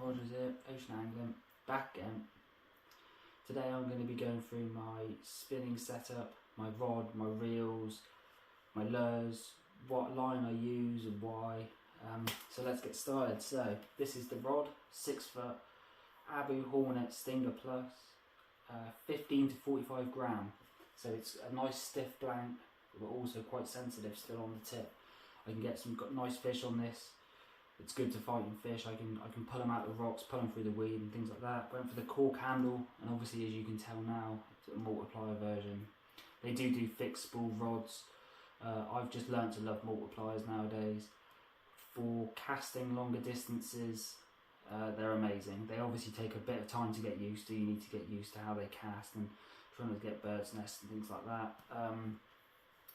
Rogers here, Ocean Angling, back again. Today I'm going to be going through my spinning setup, my rod, my reels, my lures, what line I use and why. So let's get started. So this is the rod, 6 foot, Abu Hornet Stinger Plus, 15 to 45 gram. So it's a nice stiff blank, but also quite sensitive still on the tip. I can get some nice fish on this. It's good to fighting fish. I can pull them out of the rocks, pull them through the weed and things like that. Went for the cork handle, and obviously as you can tell now, it's a multiplier version. They do fixed spool rods. I've just learnt to love multipliers nowadays. For casting longer distances, they're amazing. They obviously take a bit of time to get used to. You need to get used to how they cast and trying to get bird's nests and things like that.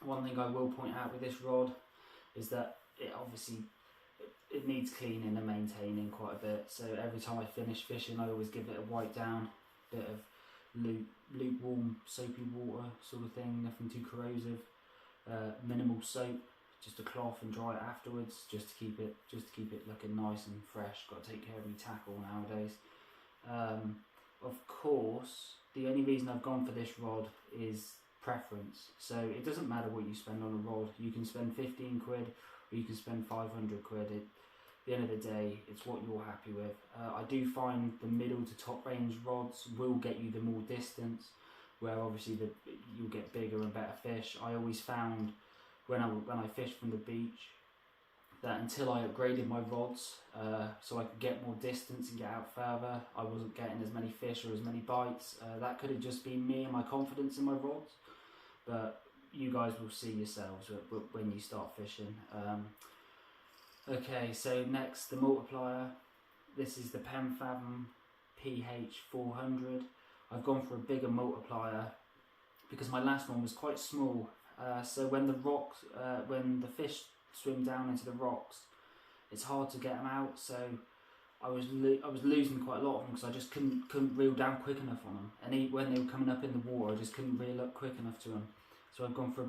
One thing I will point out with this rod is that it needs cleaning and maintaining quite a bit. So every time I finish fishing, I always give it a wipe down, bit of lukewarm soapy water sort of thing, nothing too corrosive. Minimal soap, just a cloth, and dry it afterwards, just to keep it looking nice and fresh. Got to take care of your tackle nowadays. Of course, the only reason I've gone for this rod is preference. So it doesn't matter what you spend on a rod. You can spend 15 quid or you can spend 500 quid. At the end of the day, it's what you're happy with. I do find the middle to top range rods will get you the more distance, where obviously you'll get bigger and better fish. I always found when I fished from the beach that until I upgraded my rods so I could get more distance and get out further, I wasn't getting as many fish or as many bites. That could have just been me and my confidence in my rods, but you guys will see yourselves when you start fishing. Okay, so next, the multiplier. This is the Penfathom PH400. I've gone for a bigger multiplier because my last one was quite small. So when the fish swim down into the rocks, it's hard to get them out. So I was losing quite a lot of them because I just couldn't reel down quick enough on them. And when they were coming up in the water, I just couldn't reel up quick enough to them. So I've gone for a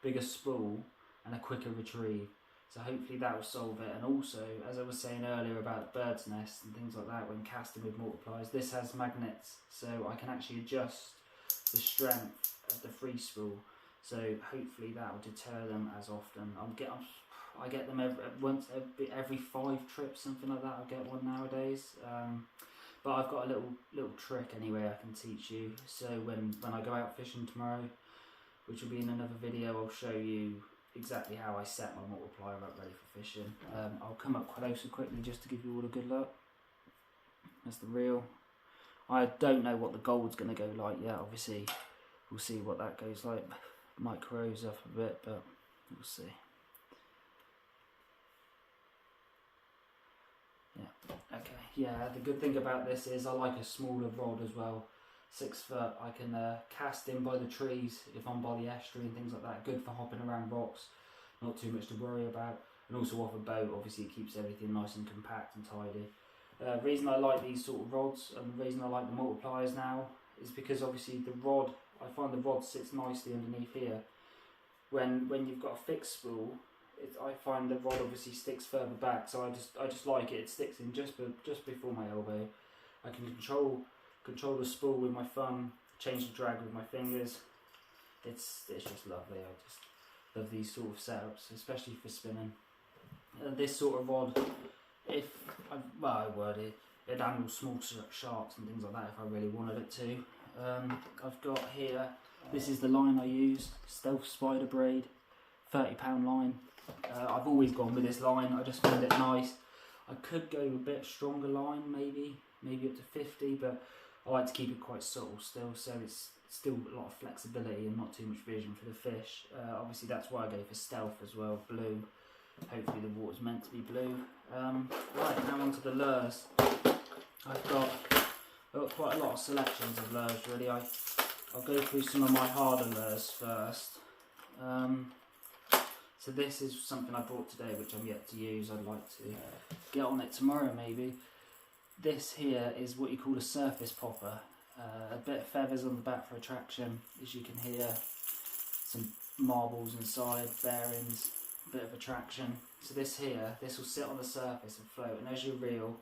bigger spool and a quicker retrieve. So hopefully that will solve it. And also, as I was saying earlier about bird's nests and things like that when casting with multipliers, this has magnets, so I can actually adjust the strength of the free spool. So hopefully that will deter them as often. I get them every 5 trips, something like that. I get one nowadays. But I've got a little trick anyway I can teach you. So when I go out fishing tomorrow, which will be in another video, I'll show you exactly how I set my multiplier up ready for fishing. I'll come up closer quickly just to give you all a good look. That's the reel. I don't know what the gold's going to go like yet. Obviously we'll see what that goes like. Might corrode up a bit, but we'll see. Yeah, okay. Yeah, the good thing about this is I like a smaller rod as well. 6 foot, I can cast in by the trees if I'm by the estuary and things like that. Good for hopping around rocks, not too much to worry about. And also off a boat, obviously it keeps everything nice and compact and tidy. Reason I like these sort of rods and the reason I like the multipliers now is because obviously the rod, I find the rod sits nicely underneath here. When you've got a fixed spool, I find the rod obviously sticks further back, so I just like it. It sticks in just before my elbow. I can control the spool with my thumb, change the drag with my fingers. It's just lovely. I just love these sort of setups, especially for spinning. This sort of rod, it handles small sharks and things like that if I really wanted it to. I've got here, this is the line I use, Stealth Spider Braid, £30 line. I've always gone with this line. I just find it nice. I could go a bit stronger line, maybe up to 50, but I like to keep it quite subtle still, so it's still a lot of flexibility and not too much vision for the fish. Obviously that's why I go for stealth as well, blue. Hopefully the water's meant to be blue. Right, now on to the lures. I've got quite a lot of selections of lures really. I'll go through some of my harder lures first. So this is something I bought today which I'm yet to use. I'd like to get on it tomorrow maybe. This here is what you call a surface popper. A bit of feathers on the back for attraction, as you can hear. Some marbles inside, bearings, bit of attraction. So this here, this will sit on the surface and float, and as you reel,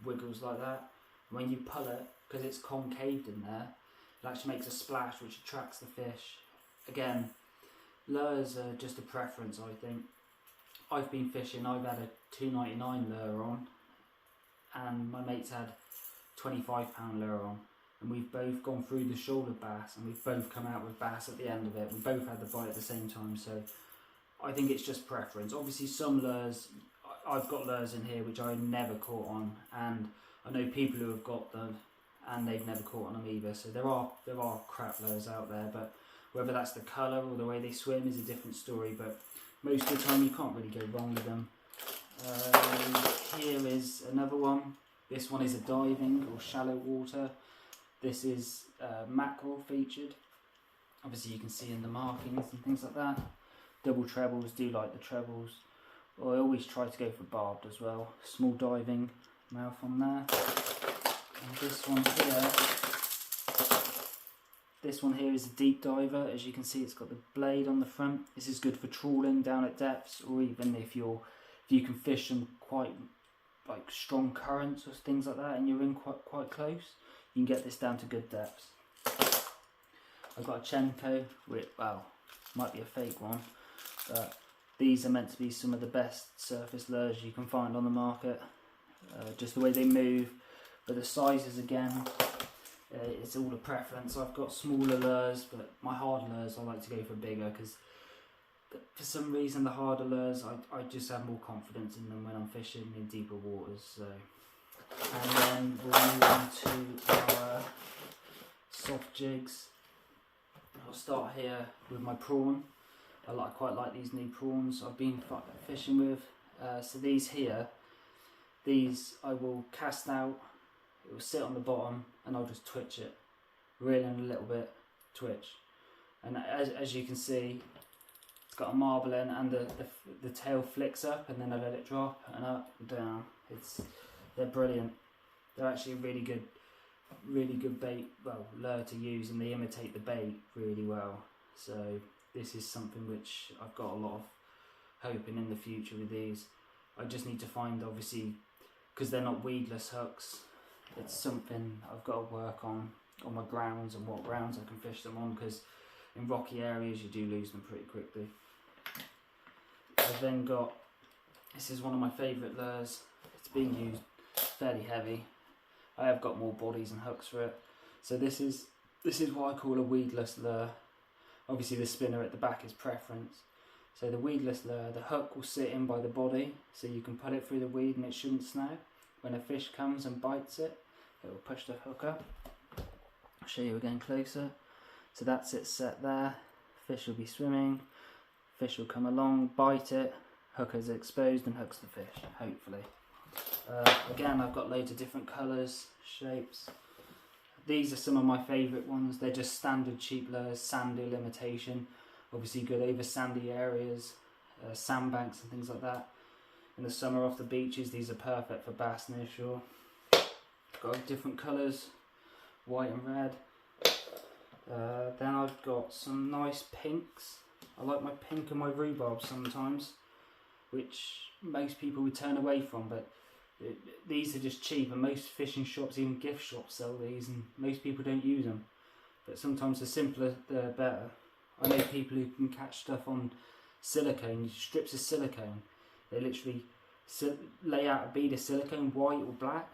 wiggles like that. When you pull it, because it's concaved in there, it actually makes a splash which attracts the fish. Again, lures are just a preference, I think. I've been fishing, I've had a $2.99 lure on, and my mate's had £25 lure on, and we've both gone through the shoulder bass, and we've both come out with bass at the end of it. We both had the bite at the same time, so I think it's just preference. Obviously some lures, I've got lures in here which I never caught on, and I know people who have got them and they've never caught on them either, so there are crap lures out there, but whether that's the colour or the way they swim is a different story, but most of the time you can't really go wrong with them. Here is another one. This one is a diving or shallow water. This is mackerel featured. Obviously you can see in the markings and things like that. Double trebles, do like the trebles. I always try to go for barbed as well. Small diving mouth on there. And this one here is a deep diver. As you can see, it's got the blade on the front. This is good for trawling down at depths, or even if you can fish some quite like strong currents or things like that, and you're in quite close, you can get this down to good depths. I've got a Chenko, which, well, might be a fake one, but these are meant to be some of the best surface lures you can find on the market. Just the way they move, but the sizes again, it's all a preference. I've got smaller lures, but my hard lures I like to go for bigger, because for some reason the harder lures I just have more confidence in them when I'm fishing in deeper waters. So, and then we'll move on to our soft jigs. I'll start here with my prawn. I quite like these new prawns I've been fishing with. So these here, these I will cast out, it will sit on the bottom, and I'll just twitch it, reel in a little bit, twitch, and as you can see, it's got a marble in, and the tail flicks up, and then I let it drop and up and down. They're brilliant. They're actually a really good bait, well, lure to use, and they imitate the bait really well. So this is something which I've got a lot of hope in the future with these. I just need to find, obviously, because they're not weedless hooks, it's something I've got to work on my grounds and what grounds I can fish them on, because in rocky areas you do lose them pretty quickly. I've then got, this is one of my favourite lures. It's being used fairly heavy. I have got more bodies and hooks for it. So this is what I call a weedless lure. Obviously the spinner at the back is preference. So the weedless lure, the hook will sit in by the body, so you can put it through the weed and it shouldn't snag. When a fish comes and bites it, it will push the hook up. I'll show you again closer. So that's it set there. Fish will be swimming, fish will come along, bite it, hook is exposed and hooks the fish, hopefully. Again, I've got loads of different colours, shapes. These are some of my favourite ones. They're just standard cheap lures, sand imitation. Obviously good over sandy areas, sandbanks and things like that. In the summer off the beaches, these are perfect for bass near shore. Got different colours, white and red. Then I've got some nice pinks. I like my pink and my rhubarb sometimes, which most people would turn away from, but these are just cheap, and most fishing shops, even gift shops, sell these, and most people don't use them. But sometimes the simpler the better. I know people who can catch stuff on silicone, strips of silicone. They literally lay out a bead of silicone, white or black,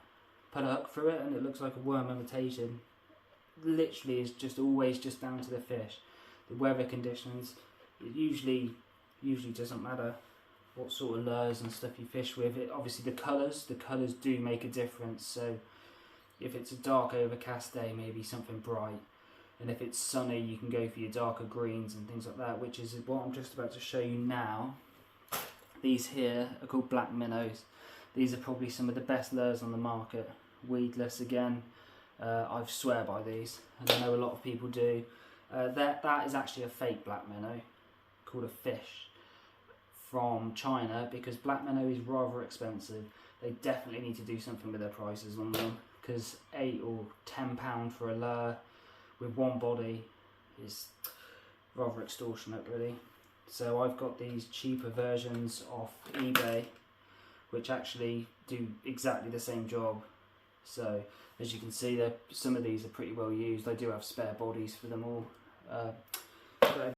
put a hook through it, and it looks like a worm imitation. Literally is just always just down to the fish. The weather conditions, it usually doesn't matter what sort of lures and stuff you fish with. Obviously the colours do make a difference. So if it's a dark overcast day, maybe something bright, and if it's sunny you can go for your darker greens and things like that, which is what I'm just about to show you now. These here are called black minnows. These are probably some of the best lures on the market. Weedless again. I swear by these, and I know a lot of people do. That is actually a fake black minnow called a fish from China, because black minnow is rather expensive. They definitely need to do something with their prices on them, because £8 or £10 for a lure with one body is rather extortionate, really. So I've got these cheaper versions off eBay which actually do exactly the same job. So as you can see, some of these are pretty well used. I do have spare bodies for them all.